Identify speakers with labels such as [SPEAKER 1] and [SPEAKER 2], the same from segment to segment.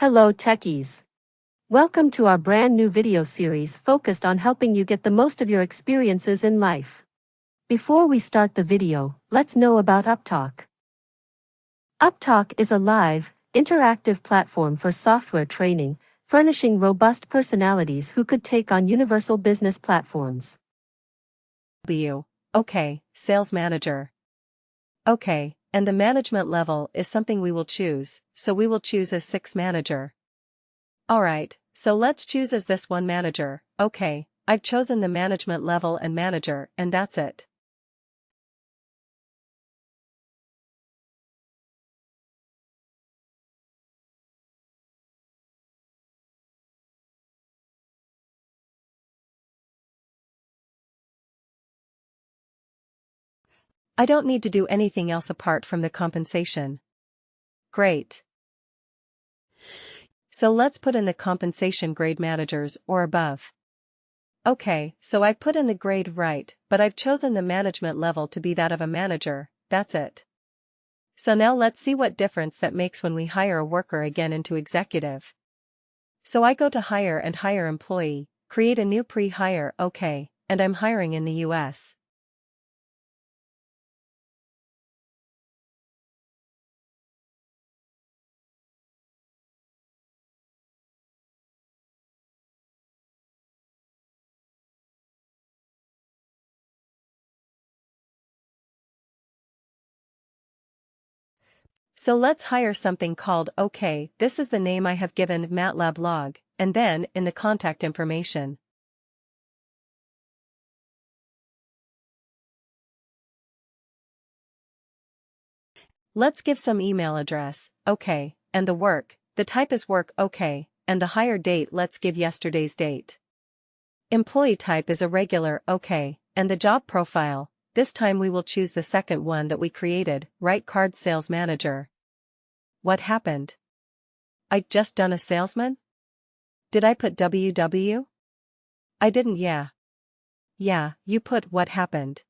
[SPEAKER 1] Hello techies. Welcome to our brand new video series focused on helping you get the most of your experiences in life. Before we start the video, let's know about UpTalk. UpTalk is a live, interactive platform for software training, furnishing robust personalities who could take on universal business platforms.
[SPEAKER 2] Okay, sales manager. Okay, and the management level is something we will choose, so we will choose as 6 manager. Alright, so let's choose as this one manager. Okay, I've chosen the management level and manager, and that's it. I don't need to do anything else apart from the compensation. Great. So let's put in the compensation grade managers or above. Okay, so I put in the grade right, but I've chosen the management level to be that of a manager, that's it. So now let's see what difference that makes when we hire a worker again into executive. So I go to hire and hire employee, create a new pre-hire, okay, and I'm hiring in the US. So let's hire something called OK, this is the name I have given MATLAB log, and then, in the contact information. Let's give some email address, OK, and the work, the type is work, OK, and the hire date let's give yesterday's date. Employee type is irregular, OK, and the job profile, this time we will choose the second one that we created, right card sales manager. What happened? I just done a salesman? Did I put WW? I didn't, yeah. Yeah, you put what happened.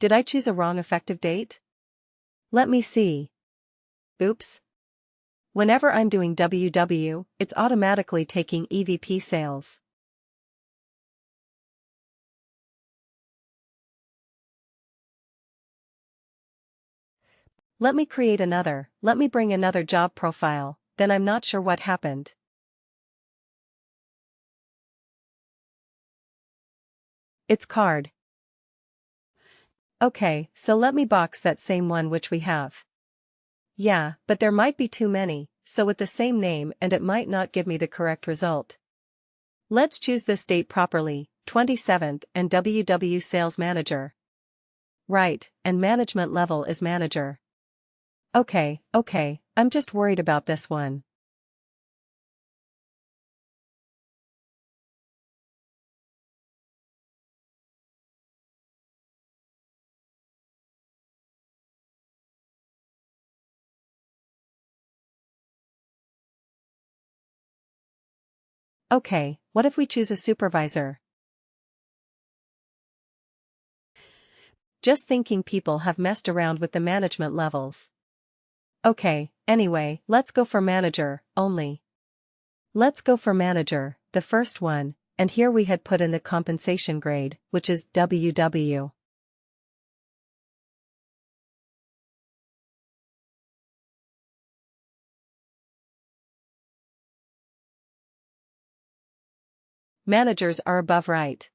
[SPEAKER 2] Did I choose a wrong effective date? Let me see. Oops. Whenever I'm doing WW, it's automatically taking EVP sales. Let me create another, let me bring another job profile, then I'm not sure what happened. It's card. Okay, so let me box that same one which we have. Yeah, but there might be too many, so with the same name and it might not give me the correct result. Let's choose this date properly, 27th and WW Sales Manager. Right, and management level is manager. Okay, I'm just worried about this one. Okay, what if we choose a supervisor? Just thinking people have messed around with the management levels. Okay, anyway, let's go for manager, only. Let's go for manager, the first one, and here we had put in the compensation grade, which is WW. Managers are above right.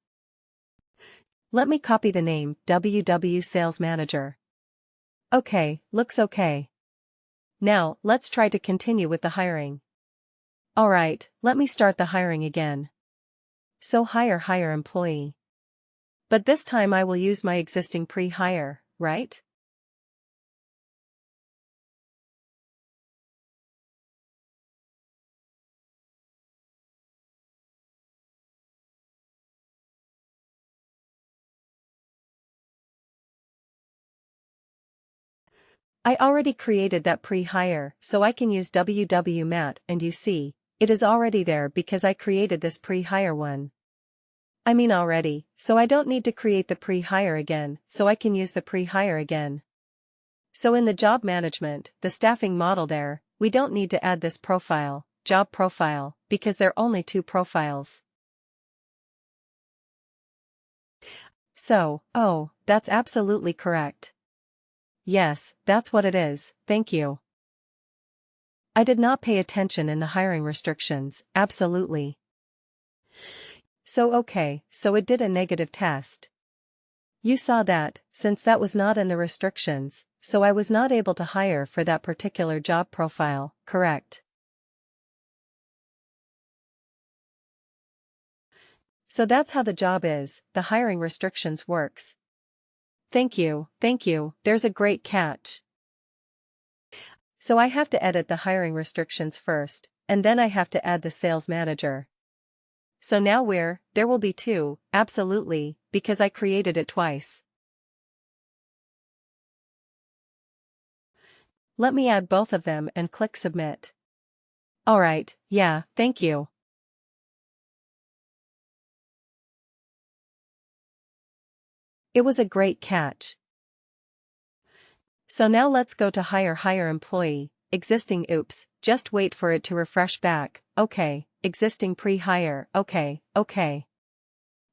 [SPEAKER 2] Let me copy the name, WW Sales Manager. Okay, looks okay. Now, let's try to continue with the hiring. Alright, let me start the hiring again. So hire employee. But this time I will use my existing pre-hire, right? I already created that pre-hire, so I can use www.mat and you see, it is already there because I created this pre-hire one. I mean already, so I don't need to create the pre-hire again, so I can use the pre-hire again. So in the job management, the staffing model there, we don't need to add this profile, job profile, because there are only two profiles. So, oh, that's absolutely correct. Yes, that's what it is, thank you. I did not pay attention in the hiring restrictions, absolutely. So okay, so it did a negative test. You saw that, since that was not in the restrictions, so I was not able to hire for that particular job profile, correct? So that's how the job is, the hiring restrictions works. Thank you, there's a great catch. So I have to edit the hiring restrictions first, and then I have to add the sales manager. So now there will be two, absolutely, because I created it twice. Let me add both of them and click submit. Alright, yeah, thank you. It was a great catch. So now let's go to hire employee, existing oops, just wait for it to refresh back, okay, existing pre-hire, okay.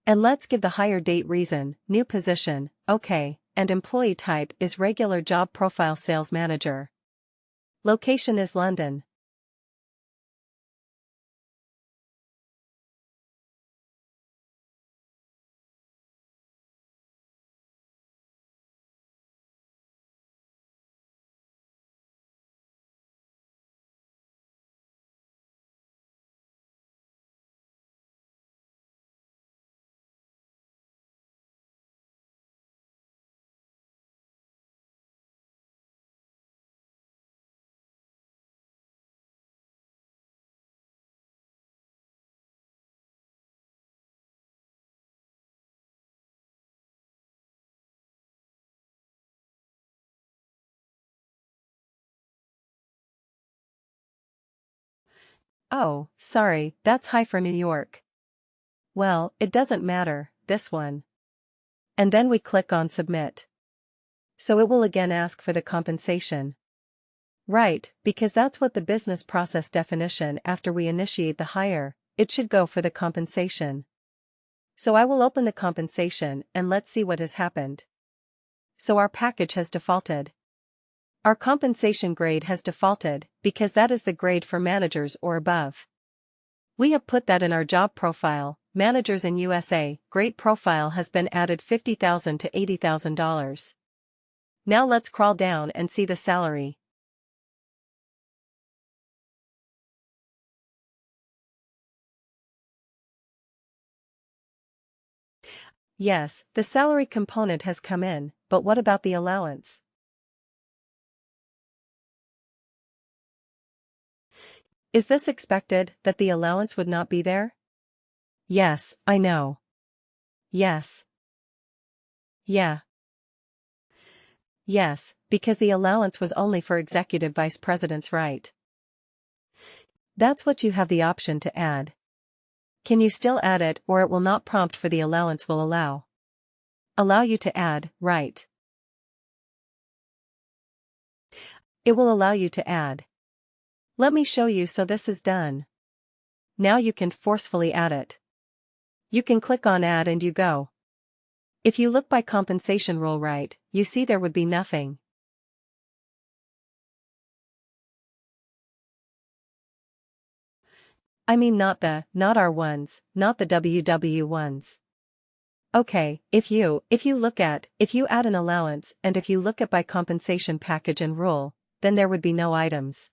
[SPEAKER 2] And let's give the hire date reason, new position, okay, and employee type is regular job profile sales manager. Location is London. Oh, sorry, that's high for New York. Well, it doesn't matter, this one. And then we click on submit. So it will again ask for the compensation. Right, because that's what the business process definition after we initiate the hire, it should go for the compensation. So I will open the compensation and let's see what has happened. So our package has defaulted. Our compensation grade has defaulted because that is the grade for managers or above. We have put that in our job profile, managers in USA, grade profile has been added $50,000 to $80,000. Now let's crawl down and see the salary. Yes, the salary component has come in, but what about the allowance? Is this expected, that the allowance would not be there? Yes, I know. Yes. Yeah. Yes, because the allowance was only for executive vice presidents, right? That's what you have the option to add. Can you still add it or it will not prompt for the allowance will allow? Allow you to add, right? It will allow you to add. Let me show you so this is done. Now you can forcefully add it. You can click on add and you go. If you look by compensation rule right, you see there would be nothing. I mean not our ones, not the WW ones. Okay, if you add an allowance and if you look at by compensation package and rule, then there would be no items.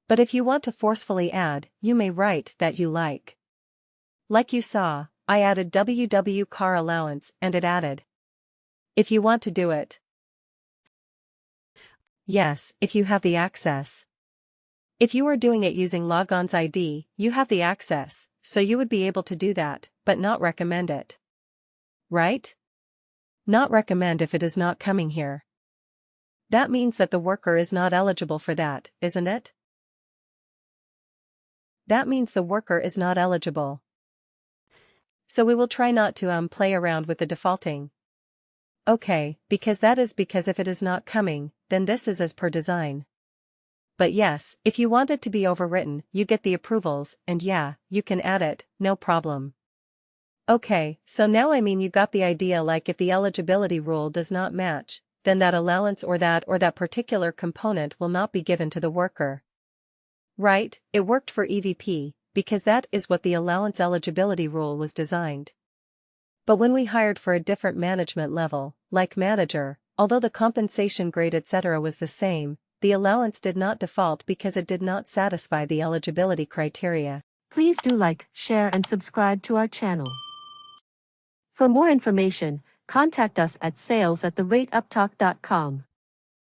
[SPEAKER 2] But if you want to forcefully add, you may write that you like. Like you saw, I added WW car allowance and it added. If you want to do it. Yes, if you have the access. If you are doing it using Logon's ID, you have the access, so you would be able to do that, but not recommend it. Right? Not recommend if it is not coming here. That means that the worker is not eligible for that, isn't it? That means the worker is not eligible. So we will try not to play around with the defaulting. Okay, because if it is not coming, then this is as per design. But yes, if you want it to be overwritten, you get the approvals, and yeah, you can add it, no problem. Okay, so now you got the idea, like if the eligibility rule does not match, then that allowance or that particular component will not be given to the worker. Right, it worked for EVP, because that is what the allowance eligibility rule was designed. But when we hired for a different management level, like manager, although the compensation grade etc. was the same, the allowance did not default because it did not satisfy the eligibility criteria.
[SPEAKER 1] Please do like, share and subscribe to our channel. For more information, contact us at sales@therateuptalk.com.